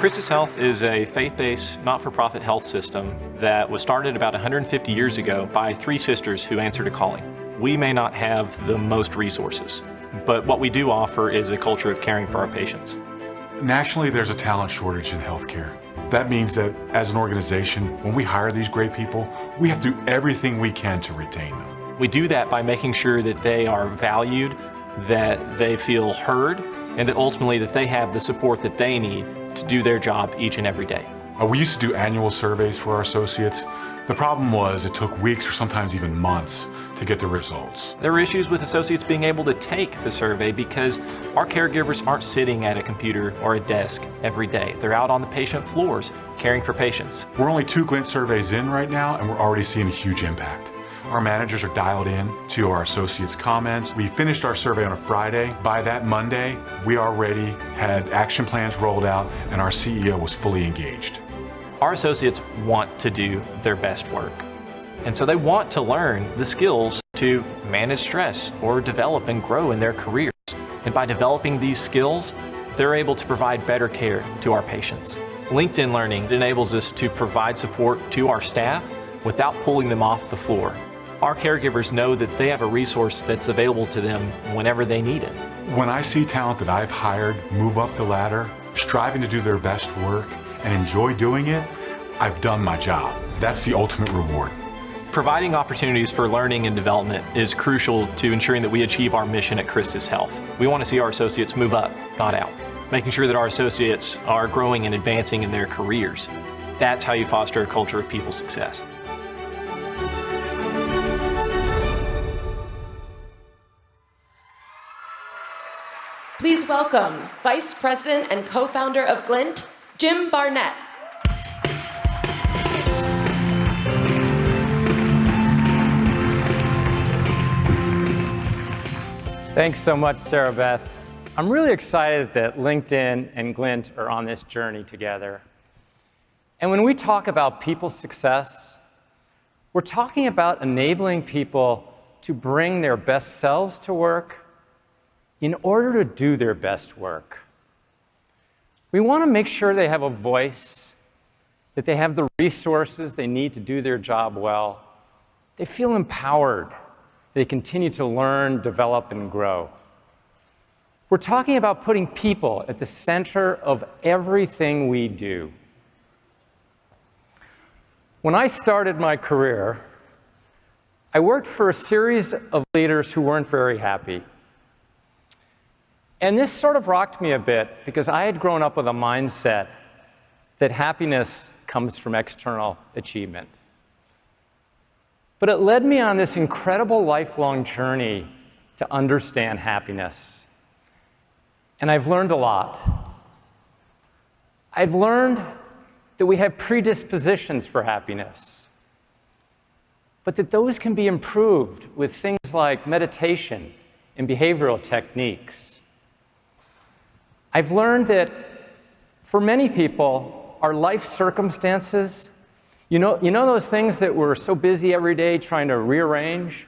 Christus Health is a faith-based, not-for-profit health system that was started about 150 years ago by three sisters who answered a calling. We may not have the most resources, but what we do offer is a culture of caring for our patients. Nationally, there's a talent shortage in healthcare. That means that as an organization, when we hire these great people, we have to do everything we can to retain them. We do that by making sure that they are valued, that they feel heard, and that ultimately that they have the support that they need to do their job each and every day. We used to do annual surveys for our associates. The problem was it took weeks or sometimes even months to get the results. There are issues with associates being able to take the survey because our caregivers aren't sitting at a computer or a desk every day. They're out on the patient floors caring for patients. We're only 2 Glint surveys in right now, and we're already seeing a huge impact. Our managers are dialed in to our associates' comments. We finished our survey on a Friday. By that Monday, we already had action plans rolled out, and our CEO was fully engaged. Our associates want to do their best work. And so they want to learn the skills to manage stress or develop and grow in their careers. And by developing these skills, they're able to provide better care to our patients. LinkedIn Learning enables us to provide support to our staff without pulling them off the floor. Our caregivers know that they have a resource that's available to them whenever they need it. When I see talent that I've hired move up the ladder, striving to do their best work and enjoy doing it, I've done my job. That's the ultimate reward. Providing opportunities for learning and development is crucial to ensuring that we achieve our mission at Christus Health. We want to see our associates move up, not out. Making sure that our associates are growing and advancing in their careers. That's how you foster a culture of people success. Please welcome Vice President and co-founder of Glint, Jim Barnett. Thanks so much, Sarah Beth. I'm really excited that LinkedIn and Glint are on this journey together. And when we talk about people success, we're talking about enabling people to bring their best selves to work in order to do their best work. We want to make sure they have a voice, that they have the resources they need to do their job well. They feel empowered. They continue to learn, develop, and grow. We're talking about putting people at the center of everything we do. When I started my career, I worked for a series of leaders who weren't very happy. And this sort of rocked me a bit because I had grown up with a mindset that happiness comes from external achievement. But it led me on this incredible lifelong journey to understand happiness. And I've learned a lot. I've learned that we have predispositions for happiness, but that those can be improved with things like meditation and behavioral techniques. I've learned that for many people, our life circumstances, you know those things that we're so busy every day trying to rearrange?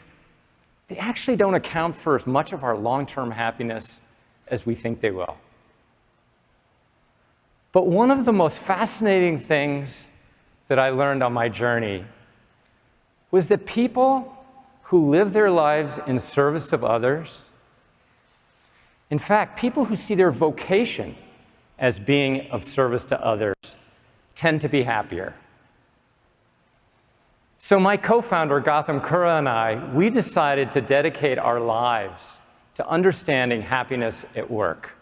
They actually don't account for as much of our long-term happiness as we think they will. But one of the most fascinating things that I learned on my journey was that people who live their lives in service of others, in fact, people who see their vocation as being of service to others, tend to be happier. So my co-founder, Gautam Kura, and I, we decided to dedicate our lives to understanding happiness at work.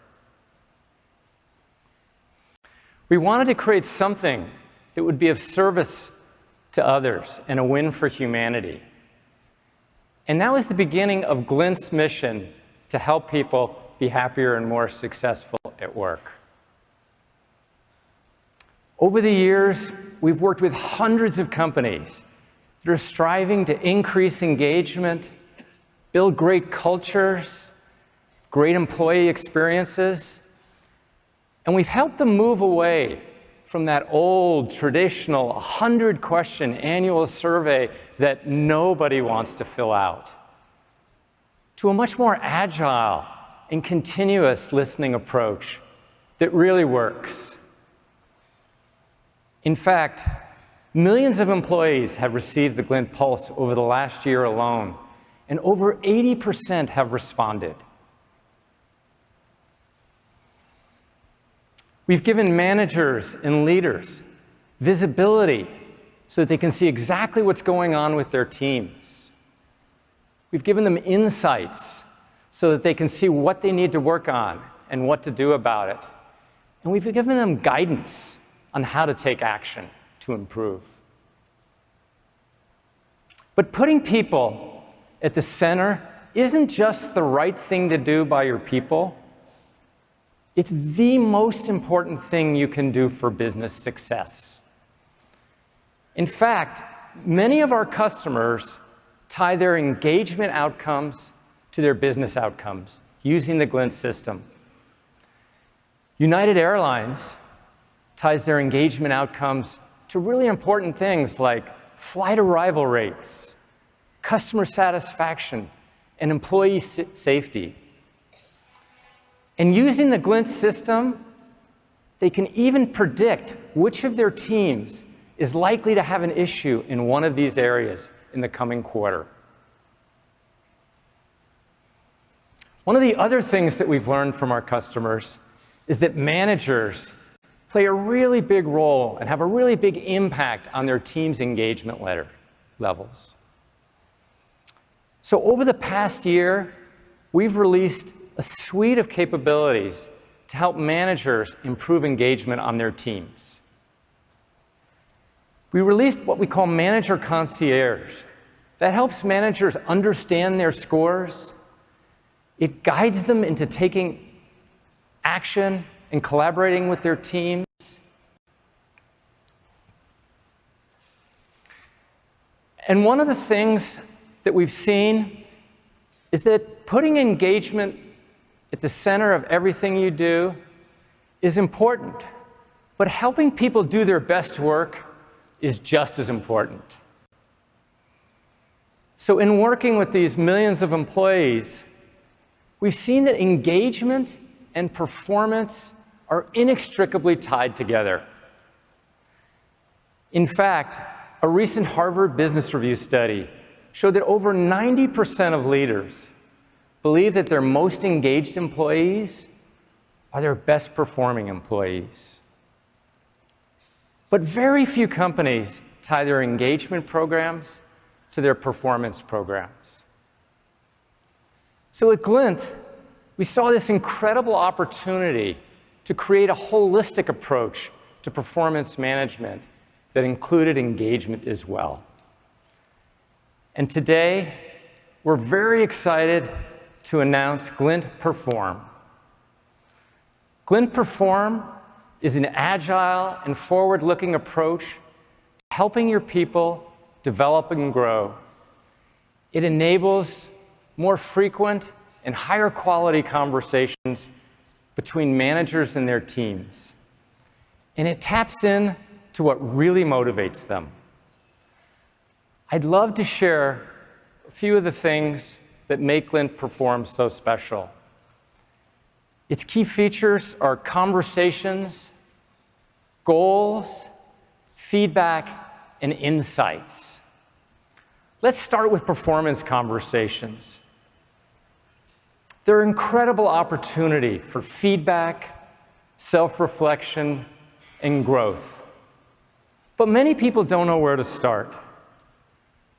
We wanted to create something that would be of service to others and a win for humanity. And that was the beginning of Glint's mission to help people be happier and more successful at work. Over the years, we've worked with hundreds of companies that are striving to increase engagement, build great cultures, great employee experiences, and we've helped them move away from that old, traditional, 100-question annual survey that nobody wants to fill out, to a much more agile and continuous listening approach that really works. In fact, millions of employees have received the Glint Pulse over the last year alone, and over 80% have responded. We've given managers and leaders visibility so that they can see exactly what's going on with their teams. We've given them insights so that they can see what they need to work on and what to do about it. And we've given them guidance on how to take action to improve. But putting people at the center isn't just the right thing to do by your people. It's the most important thing you can do for business success. In fact, many of our customers tie their engagement outcomes to their business outcomes using the Glint system. United Airlines ties their engagement outcomes to really important things like flight arrival rates, customer satisfaction, and employee safety. And using the Glint system, they can even predict which of their teams is likely to have an issue in one of these areas in the coming quarter. One of the other things that we've learned from our customers is that managers play a really big role and have a really big impact on their team's engagement levels. So over the past year, we've released a suite of capabilities to help managers improve engagement on their teams. We released what we call Manager Concierge. That helps managers understand their scores. It guides them into taking action and collaborating with their teams. And one of the things that we've seen is that putting engagement at the center of everything you do is important, but helping people do their best work is just as important. So in working with these millions of employees, we've seen that engagement and performance are inextricably tied together. In fact, a recent Harvard Business Review study showed that over 90% of leaders believe that their most engaged employees are their best performing employees. But very few companies tie their engagement programs to their performance programs. So at Glint, we saw this incredible opportunity to create a holistic approach to performance management that included engagement as well. And today, we're very excited to announce Glint Perform. Glint Perform is an agile and forward-looking approach to helping your people develop and grow. It enables more frequent and higher quality conversations between managers and their teams. And it taps in to what really motivates them. I'd love to share a few of the things that make Glint Perform so special. Its key features are conversations, goals, feedback, and insights. Let's start with performance conversations. They're an incredible opportunity for feedback, self-reflection, and growth. But many people don't know where to start.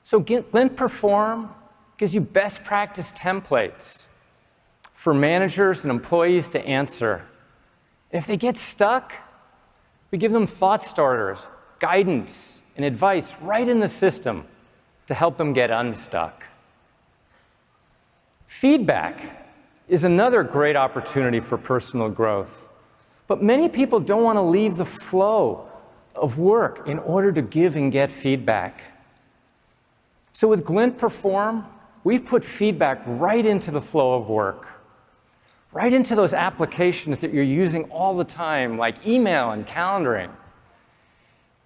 So Glint Perform gives you best practice templates for managers and employees to answer. And if they get stuck, we give them thought starters, guidance, and advice right in the system to help them get unstuck. Feedback is another great opportunity for personal growth. But many people don't want to leave the flow of work in order to give and get feedback. So with Glint Perform, we've put feedback right into the flow of work, right into those applications that you're using all the time, like email and calendaring.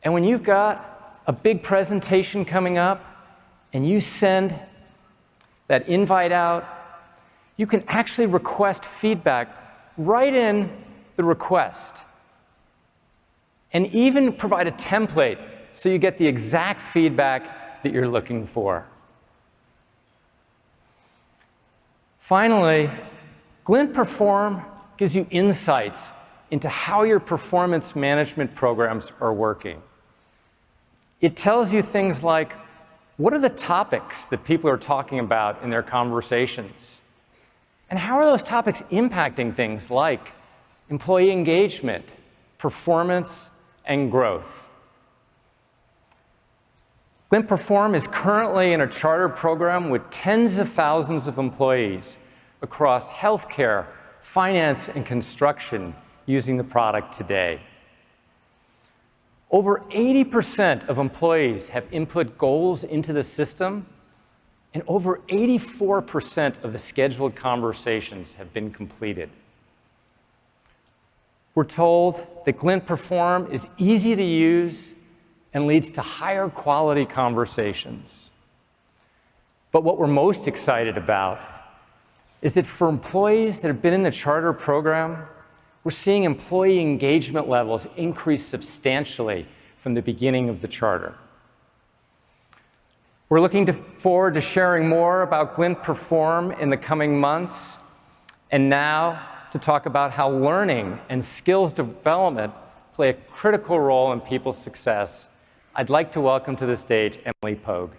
And when you've got a big presentation coming up and you send that invite out, you can actually request feedback right in the request. and even provide a template so you get the exact feedback that you're looking for. Finally, Glint Perform gives you insights into how your performance management programs are working. It tells you things like, what are the topics that people are talking about in their conversations? And how are those topics impacting things like employee engagement, performance, and growth? Glint Perform is currently in a charter program with tens of thousands of employees across healthcare, finance, and construction using the product today. Over 80% of employees have input goals into the system, and over 84% of the scheduled conversations have been completed. We're told that Glint Perform is easy to use and leads to higher quality conversations. But what we're most excited about is that for employees that have been in the charter program, we're seeing employee engagement levels increase substantially from the beginning of the charter. We're looking forward to sharing more about Glint Perform in the coming months, and now to talk about how learning and skills development play a critical role in people's success, I'd like to welcome to the stage Emily Pogue.